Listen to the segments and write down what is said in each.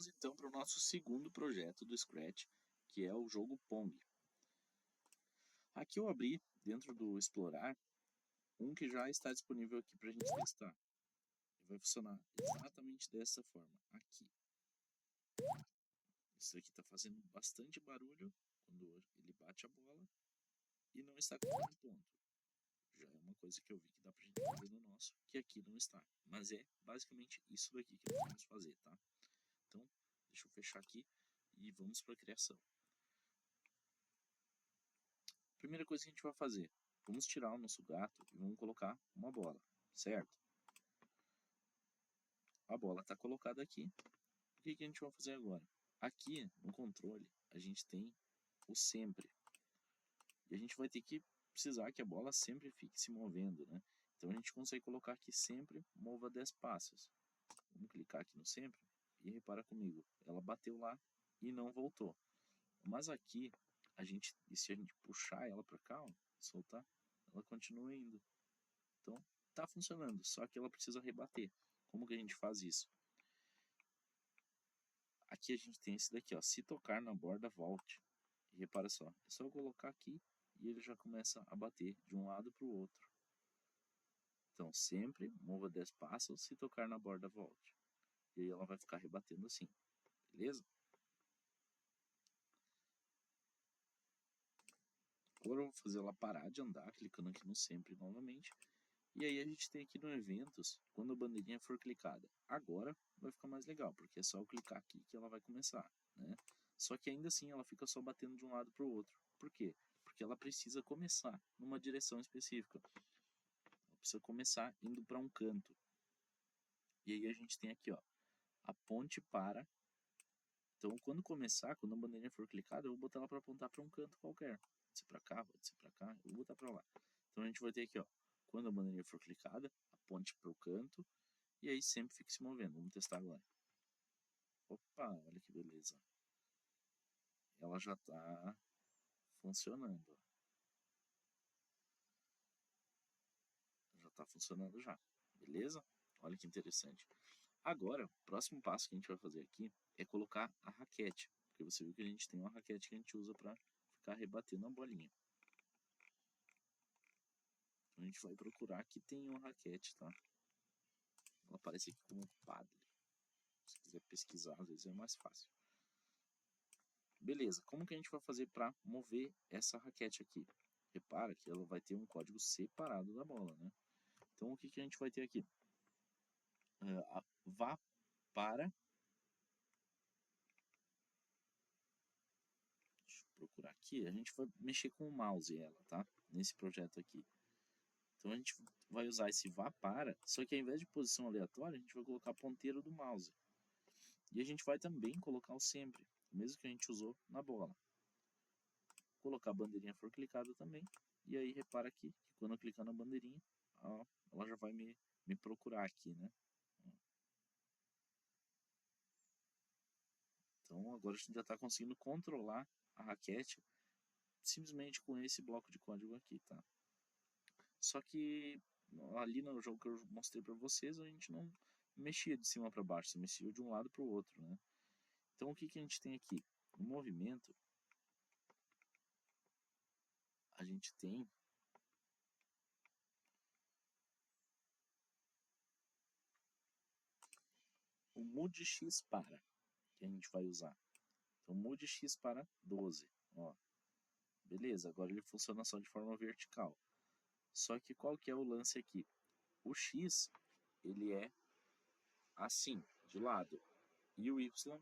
Vamos então para o nosso segundo projeto do Scratch, que é o jogo Pong. Aqui eu abri, dentro do Explorar, um que já está disponível aqui para a gente testar. E vai funcionar exatamente dessa forma, aqui. Isso aqui está fazendo bastante barulho quando ele bate a bola e não está com um ponto. Já é uma coisa que eu vi que dá pra gente fazer no nosso, que aqui não está. Mas é basicamente isso daqui que nós vamos fazer, tá? Então, deixa eu fechar aqui e vamos para a criação. Primeira coisa que a gente vai fazer, vamos tirar o nosso gato e vamos colocar uma bola, certo? A bola está colocada aqui. O que a gente vai fazer agora? Aqui no controle a gente tem o sempre. E a gente vai ter que precisar que a bola sempre fique se movendo, né? Então a gente consegue colocar aqui sempre mova 10 passos. Vamos clicar aqui no sempre e repara comigo, ela bateu lá e não voltou. Mas aqui, e se a gente puxar ela para cá, ó, soltar, ela continua indo. Então, tá funcionando, só que ela precisa rebater. Como que a gente faz isso? Aqui a gente tem esse daqui, ó, se tocar na borda, volte. E repara só, é só eu colocar aqui e ele já começa a bater de um lado para o outro. Então, sempre mova 10 passos, se tocar na borda, volte. E aí ela vai ficar rebatendo assim, beleza? Agora eu vou fazer ela parar de andar, clicando aqui no sempre novamente. E aí a gente tem aqui no eventos, quando a bandeirinha for clicada. Agora vai ficar mais legal, porque é só eu clicar aqui que ela vai começar, né? Só que ainda assim ela fica só batendo de um lado para o outro. Por quê? Porque ela precisa começar numa direção específica. Ela precisa começar indo para um canto. E aí a gente tem aqui, ó, a ponte para. Então quando começar, quando a bandeirinha for clicada, eu vou botar ela para apontar para um canto qualquer. Pode ser para cá, pode ser para cá, eu vou botar para lá. Então a gente vai ter aqui, ó, quando a bandeirinha for clicada, aponte para o canto, e aí sempre fica se movendo. Vamos testar agora. Opa, olha que beleza. Ela já está funcionando. Já está funcionando já. Beleza? Olha que interessante. Agora, o próximo passo que a gente vai fazer aqui é colocar a raquete. Porque você viu que a gente tem uma raquete que a gente usa para ficar rebatendo a bolinha. Então a gente vai procurar que tem uma raquete, tá? Ela aparece aqui como padre. Se quiser pesquisar, às vezes é mais fácil. Beleza, como que a gente vai fazer para mover essa raquete aqui? Repara que ela vai ter um código separado da bola, né? Então o que a gente vai ter aqui? Vá para... Deixa eu procurar aqui. A gente vai mexer com o mouse ela, tá? Nesse projeto aqui. Então a gente vai usar esse vá para, só que ao invés de posição aleatória, a gente vai colocar ponteiro do mouse. E a gente vai também colocar o sempre, o mesmo que a gente usou na bola. Colocar a bandeirinha for clicada também. E aí repara aqui, que quando eu clicar na bandeirinha, ó, ela já vai me procurar aqui, né? Então agora a gente já está conseguindo controlar a raquete simplesmente com esse bloco de código aqui, tá? Só que ali no jogo que eu mostrei para vocês, a gente não mexia de cima para baixo, mexia de um lado para o outro, né? Então o que a gente tem aqui? No movimento, a gente tem o mude X para, que a gente vai usar. Então mude X para 12, ó. Beleza, agora ele funciona só de forma vertical. Só que qual que é o lance aqui? O X, ele é assim, de lado. E o Y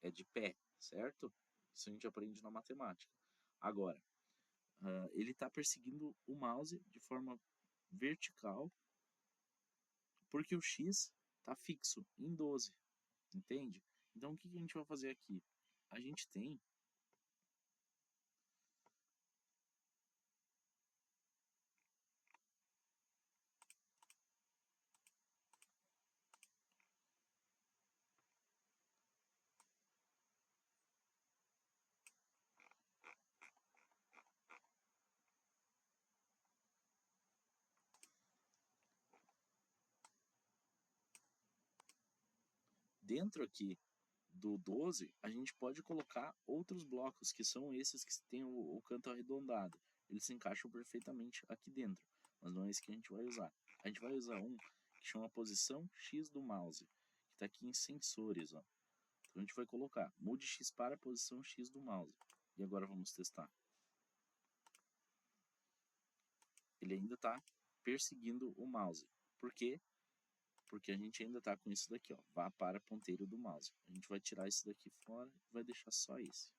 é de pé, certo? Isso a gente aprende na matemática. Agora, ele está perseguindo o mouse de forma vertical, porque o X está fixo em 12, entende? Então o que a gente vai fazer aqui? A gente tem dentro aqui do 12, a gente pode colocar outros blocos, que são esses que tem o canto arredondado. Eles se encaixam perfeitamente aqui dentro, mas não é esse que a gente vai usar. A gente vai usar um que chama posição X do mouse, que está aqui em sensores, ó. Então a gente vai colocar mude X para a posição X do mouse. E agora vamos testar. Ele ainda está perseguindo o mouse. Por quê? Porque a gente ainda está com isso daqui, ó, vá para ponteiro do mouse. A gente vai tirar isso daqui fora e vai deixar só esse.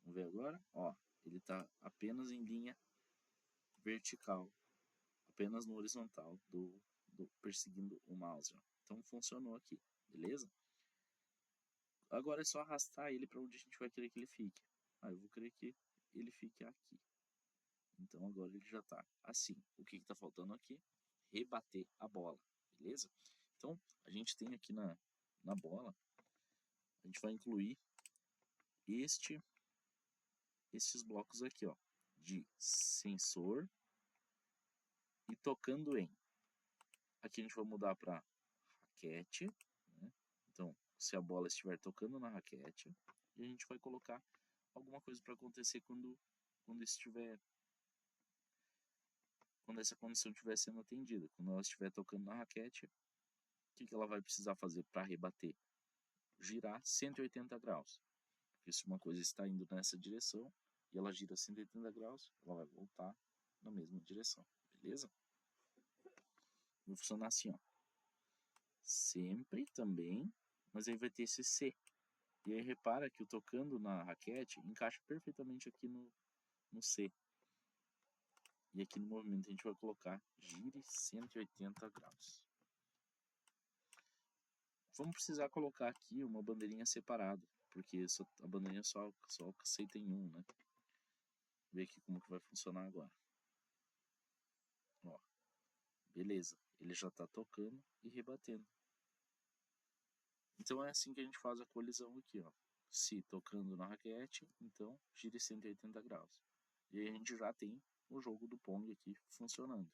Vamos ver agora? Ó, ele está apenas em linha vertical, apenas no horizontal do perseguindo o mouse. Ó. Então funcionou aqui, beleza? Agora é só arrastar ele para onde a gente vai querer que ele fique. Ah, eu vou querer que ele fique aqui. Então agora ele já está assim. O que está faltando aqui? Rebater a bola, beleza? Então a gente tem aqui na bola, a gente vai incluir esses blocos aqui, ó, de sensor e tocando em. Aqui a gente vai mudar para raquete, né? Então, se a bola estiver tocando na raquete, e a gente vai colocar alguma coisa para acontecer quando estiver quando essa condição estiver sendo atendida. Quando ela estiver tocando na raquete, o que ela vai precisar fazer para rebater? Girar 180 graus. Porque se uma coisa está indo nessa direção e ela gira 180 graus, ela vai voltar na mesma direção, beleza? Vai funcionar assim, ó. Sempre também, mas aí vai ter esse C. E aí repara que o tocando na raquete encaixa perfeitamente aqui no C. E aqui no movimento a gente vai colocar gire 180 graus. Vamos precisar colocar aqui uma bandeirinha separada, porque a bandeirinha só aceita em um, né? Ver aqui como que vai funcionar agora. Ó, beleza, ele já está tocando e rebatendo. Então é assim que a gente faz a colisão aqui, ó. Se tocando na raquete, então gire 180 graus. E aí a gente já tem o jogo do Pong aqui funcionando.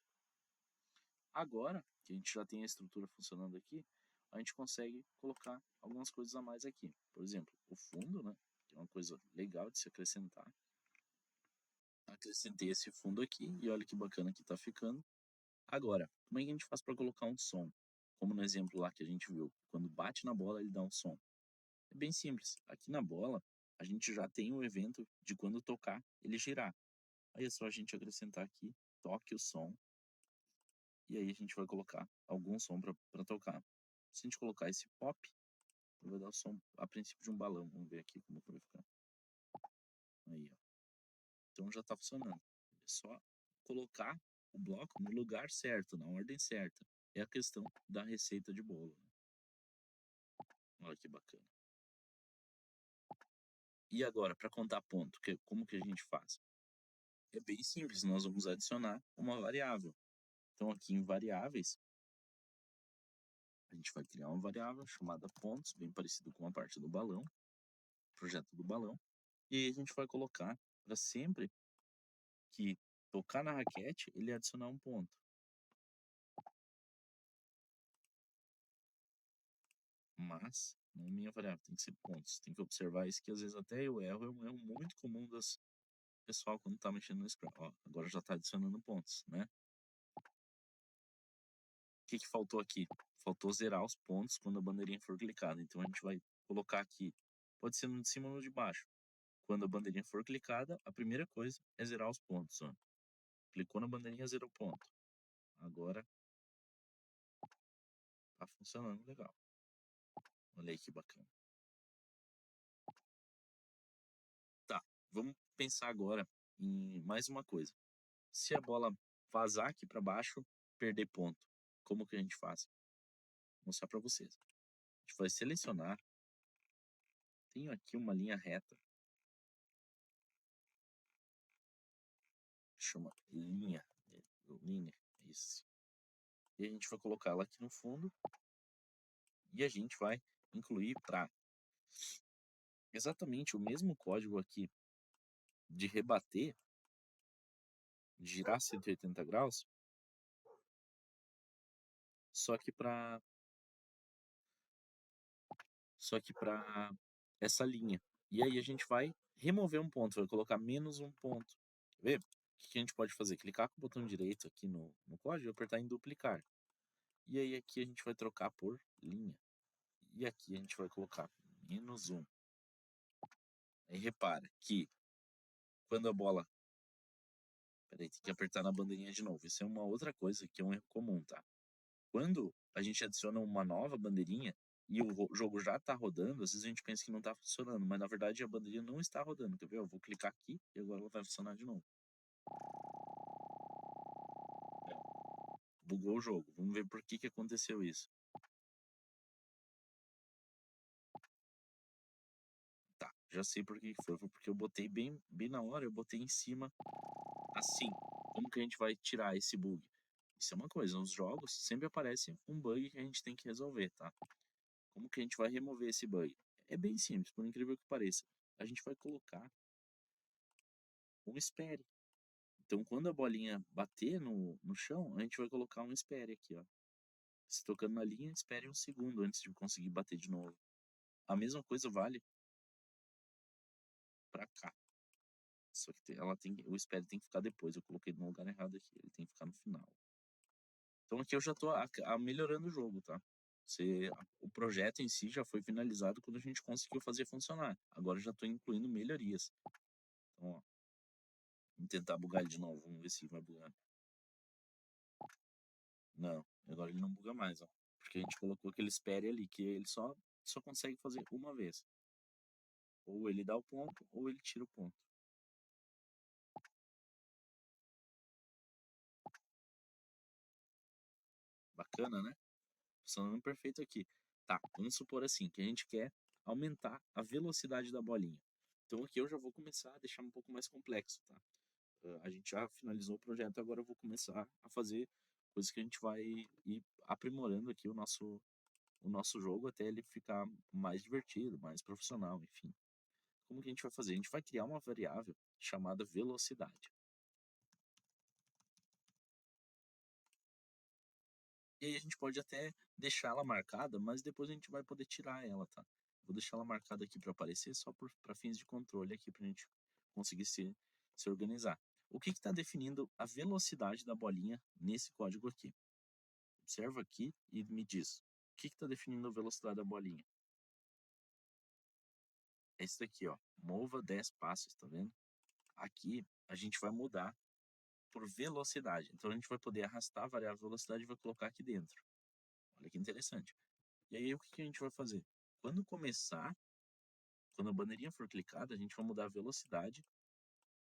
Agora que a gente já tem a estrutura funcionando aqui, a gente consegue colocar algumas coisas a mais aqui. Por exemplo, o fundo, né? Que é uma coisa legal de se acrescentar. Acrescentei esse fundo aqui e olha que bacana que tá ficando. Agora, como é que a gente faz para colocar um som? Como no exemplo lá que a gente viu, quando bate na bola ele dá um som. É bem simples. Aqui na bola, a gente já tem o evento de quando tocar, ele girar. Aí é só a gente acrescentar aqui, toque o som. E aí a gente vai colocar algum som para tocar. Se a gente colocar esse pop, vai dar o som a princípio de um balão. Vamos ver aqui como vai ficar. Aí, ó. Então já está funcionando. É só colocar o bloco no lugar certo, na ordem certa. É a questão da receita de bolo. Né? Olha que bacana. E agora, para contar ponto, como que a gente faz? É bem simples, nós vamos adicionar uma variável. Então aqui em variáveis, a gente vai criar uma variável chamada pontos, bem parecido com a parte do balão, projeto do balão. E aí a gente vai colocar para sempre que tocar na raquete, ele adicionar um ponto. Mas, não minha variável, tem que ser pontos. Tem que observar isso, que às vezes até eu erro, é um erro muito comum das pessoal quando tá mexendo no Scrum. Ó, agora já tá adicionando pontos, né? O que que faltou aqui? Faltou zerar os pontos quando a bandeirinha for clicada. Então a gente vai colocar aqui, pode ser no de cima ou no de baixo. Quando a bandeirinha for clicada, a primeira coisa é zerar os pontos. Ó. Clicou na bandeirinha, zerou o ponto. Agora tá funcionando legal. Olha aí que bacana. Tá, vamos pensar agora em mais uma coisa. Se a bola vazar aqui para baixo, perder ponto, como que a gente faz? Vou mostrar para vocês. A gente vai selecionar, tenho aqui uma linha reta, chama linha, isso. E a gente vai colocar ela aqui no fundo e a gente vai incluir para exatamente o mesmo código aqui de rebater, de girar 180 graus, só que só que para essa linha. E aí a gente vai remover um ponto, vai colocar menos um ponto. Quer ver? O que a gente pode fazer? Clicar com o botão direito aqui no código e apertar em duplicar. E aí aqui a gente vai trocar por linha. E aqui a gente vai colocar menos um. Aí repara que quando a bola... Peraí, tem que apertar na bandeirinha de novo. Isso é uma outra coisa que é um erro comum, tá? Quando a gente adiciona uma nova bandeirinha e o jogo já está rodando, às vezes a gente pensa que não está funcionando, mas na verdade a bandeirinha não está rodando. Quer ver? Eu vou clicar aqui e agora ela vai funcionar de novo. Bugou o jogo. Vamos ver por que aconteceu isso. Tá, já sei por que foi. Foi porque eu botei bem na hora, eu botei em cima assim. Como que a gente vai tirar esse bug? Isso é uma coisa, nos jogos sempre aparece um bug que a gente tem que resolver, tá? Como que a gente vai remover esse bug? É bem simples, por incrível que pareça. A gente vai colocar um espere. Então, quando a bolinha bater no chão, a gente vai colocar um espere aqui, ó. Se tocando na linha, espere um segundo antes de conseguir bater de novo. A mesma coisa vale para cá. Só que o espere tem que ficar depois. Eu coloquei no lugar errado aqui. Ele tem que ficar no final. Então aqui eu já tô melhorando o jogo, tá? O projeto em si já foi finalizado quando a gente conseguiu fazer funcionar. Agora eu já tô incluindo melhorias. Então, ó, vamos tentar bugar ele de novo. Vamos ver se vai bugar. Não, agora ele não buga mais, ó. Porque a gente colocou aquele espere ali, que ele só consegue fazer uma vez. Ou ele dá o ponto, ou ele tira o ponto. Bacana, né? Funcionando perfeito aqui. Tá, vamos supor assim, que a gente quer aumentar a velocidade da bolinha. Então aqui eu já vou começar a deixar um pouco mais complexo, tá? A gente já finalizou o projeto, agora eu vou começar a fazer coisas que a gente vai ir aprimorando aqui o nosso jogo até ele ficar mais divertido, mais profissional, enfim. Como que a gente vai fazer? A gente vai criar uma variável chamada velocidade. E aí a gente pode até deixar ela marcada, mas depois a gente vai poder tirar ela, tá? Vou deixar ela marcada aqui para aparecer só para fins de controle aqui para a gente conseguir se organizar. O que está definindo a velocidade da bolinha nesse código aqui? Observa aqui e me diz. O que está definindo a velocidade da bolinha? É isso daqui, ó. Mova 10 passos, tá vendo? Aqui a gente vai mudar por velocidade. Então a gente vai poder arrastar a variável velocidade e vai colocar aqui dentro. Olha que interessante. E aí o que a gente vai fazer? Quando começar, quando a bandeirinha for clicada, a gente vai mudar a velocidade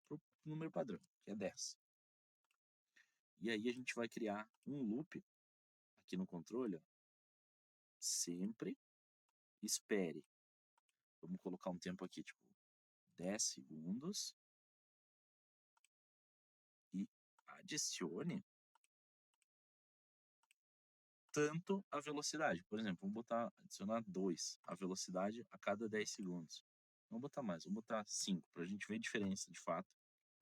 para o número padrão, que é 10. E aí a gente vai criar um loop aqui no controle, ó. Sempre espere. Vamos colocar um tempo aqui, tipo 10 segundos. E adicione tanto a velocidade. Por exemplo, vamos botar, adicionar 2 a velocidade a cada 10 segundos. Vamos botar mais, vamos botar 5, para a gente ver a diferença de fato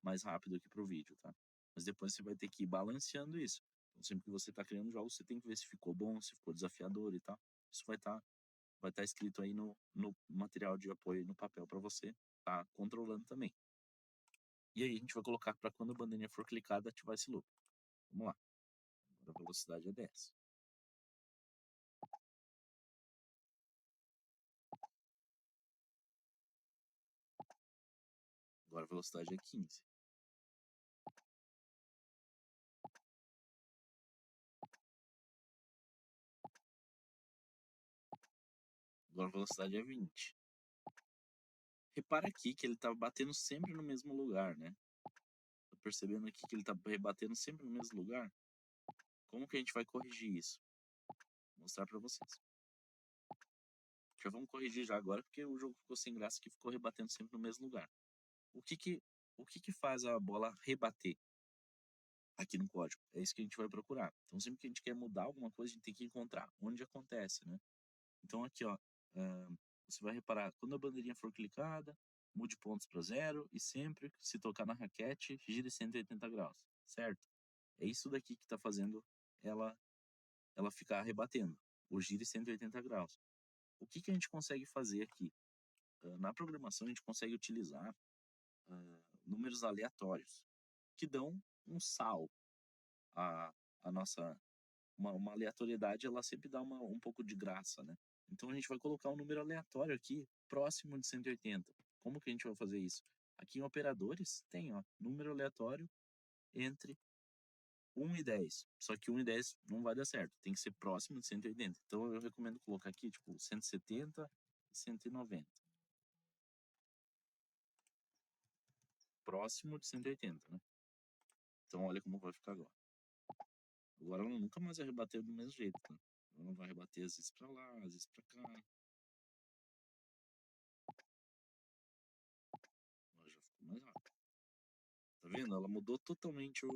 mais rápido aqui para o vídeo, tá? Mas depois você vai ter que ir balanceando isso. Então, sempre que você está criando jogos, você tem que ver se ficou bom, se ficou desafiador e tal. Isso vai tá escrito aí no material de apoio no papel para você tá controlando também. E aí a gente vai colocar para quando a bandeirinha for clicada, ativar esse loop. Vamos lá. Agora a velocidade é 10. Agora a velocidade é 15. Agora a velocidade é 20. Repara aqui que ele tá batendo sempre no mesmo lugar, né? Tá percebendo aqui que ele tá rebatendo sempre no mesmo lugar? Como que a gente vai corrigir isso? Vou mostrar pra vocês. Já vamos corrigir já agora, porque o jogo ficou sem graça que ficou rebatendo sempre no mesmo lugar. O que que, o que que faz a bola rebater aqui no código? É isso que a gente vai procurar. Então sempre que a gente quer mudar alguma coisa, a gente tem que encontrar onde acontece, né? Então aqui, ó, você vai reparar, quando a bandeirinha for clicada, mude pontos para 0 e sempre que se tocar na raquete, gire 180 graus, certo? É isso daqui que está fazendo ela ficar rebatendo, o gire 180 graus. O que a gente consegue fazer aqui? Na programação, a gente consegue utilizar números aleatórios, que dão um sal a nossa. Uma aleatoriedade, ela sempre dá um pouco de graça, né? Então a gente vai colocar um número aleatório aqui, próximo de 180. Como que a gente vai fazer isso? Aqui em operadores tem, ó, número aleatório entre 1 e 10. Só que 1 e 10 não vai dar certo, tem que ser próximo de 180. Então eu recomendo colocar aqui, tipo, 170 e 190. Próximo de 180, né? Então olha como vai ficar agora. Agora ela nunca mais vai rebater do mesmo jeito, né? Ela vai rebater às vezes pra lá, às vezes pra cá. Ó, já ficou mais rápido. Tá vendo? Ela mudou totalmente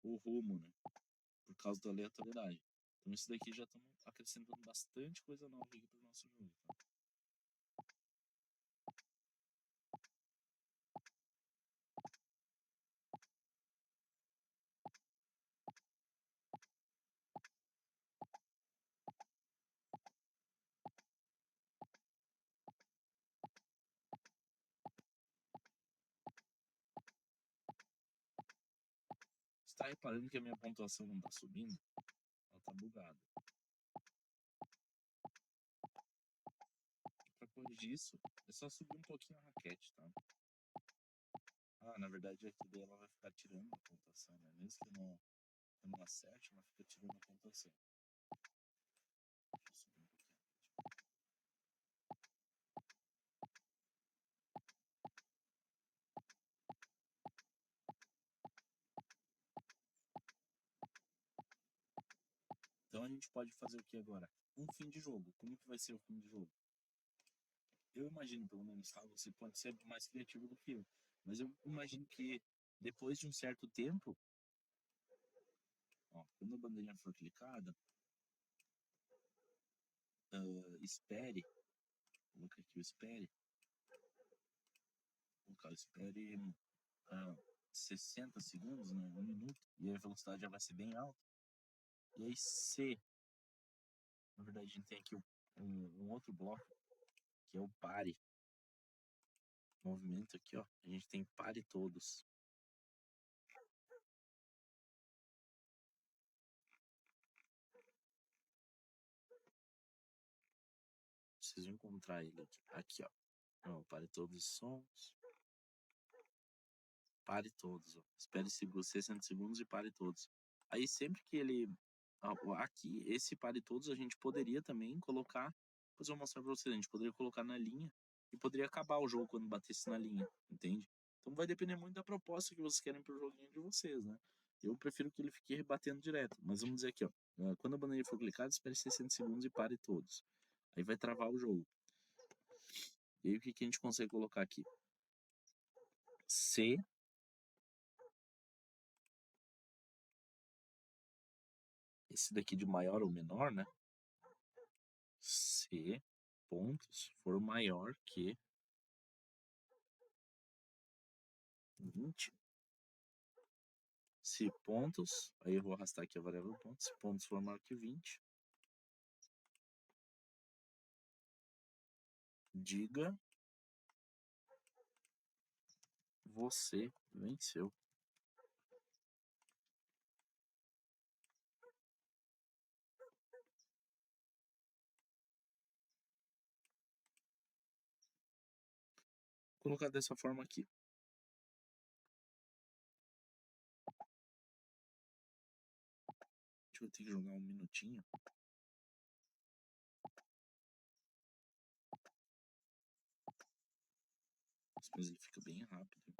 o rumo, né? Por causa da aleatoriedade. Então isso daqui já estamos acrescentando bastante coisa nova aqui pro nosso jogo, tá? Você tá reparando que a minha pontuação não tá subindo? Ela tá bugada. Pra corrigir isso, é só subir um pouquinho a raquete, tá? Ah, na verdade aqui daí ela vai ficar tirando a pontuação, né? Mesmo que eu não acerte, ela fica tirando a pontuação. Deixa eu subir um pouquinho a raquete. Então a gente pode fazer o que agora? Um fim de jogo. Como que vai ser o fim de jogo? Eu imagino, pelo menos, tá? Você pode ser mais criativo do que eu. Mas eu imagino que depois de um certo tempo, ó, quando a bandeirinha for clicada, espere, colocar aqui o espere, colocar o espere 60 segundos, né, 1 minuto, e aí a velocidade já vai ser bem alta. E aí se, na verdade, a gente tem aqui um outro bloco, que é o pare. Movimento aqui, ó, a gente tem pare todos. Preciso encontrar ele aqui. Aqui, ó. Ó, pare todos os sons. Pare todos, ó. Espere 60 segundos e pare todos. Aí sempre que ele. Aqui, esse pare todos, a gente poderia também colocar. Depois eu vou mostrar pra vocês. A gente poderia colocar na linha e poderia acabar o jogo quando batesse na linha, entende? Então vai depender muito da proposta que vocês querem pro joguinho de vocês, né? Eu prefiro que ele fique rebatendo direto. Mas vamos dizer aqui, ó. Quando a bandeira for clicada, espere 60 segundos e pare todos. Aí vai travar o jogo. E aí o que a gente consegue colocar aqui? Se esse daqui de maior ou menor, né? Se pontos for maior que 20. Se pontos, aí eu vou arrastar aqui a variável pontos, se pontos for maior que 20, diga você venceu. Vou colocar dessa forma aqui. Deixa eu ter que jogar um minutinho. Mas ele fica bem rápido.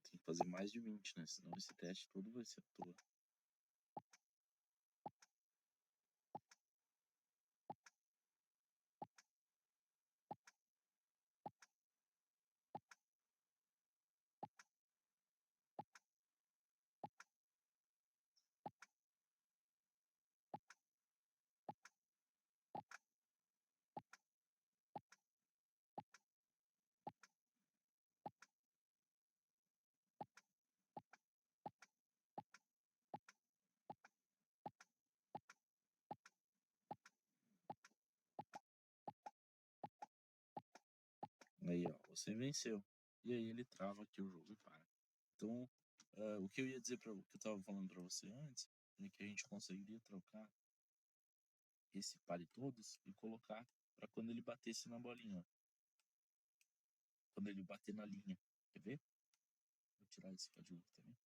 Tem que fazer mais de 20, né? Senão esse teste todo vai ser à toa. você venceu. E aí ele trava aqui o jogo e para. Então, o que eu ia dizer para o que eu tava falando para você antes, é que a gente conseguiria trocar esse pare todos e colocar para quando ele batesse na bolinha, ó. Quando ele bater na linha. Quer ver? Vou tirar esse código aqui também.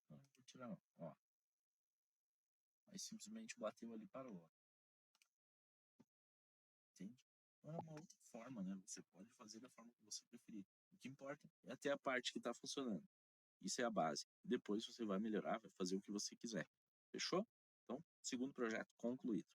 Não, não vou tirar não. Ó. Aí simplesmente bateu ali e parou, ó. Entende? Então é uma outra forma, né? Você pode fazer da forma que você preferir. O que importa é até a parte que está funcionando. Isso é a base. Depois você vai melhorar, vai fazer o que você quiser. Fechou? Então, segundo projeto concluído.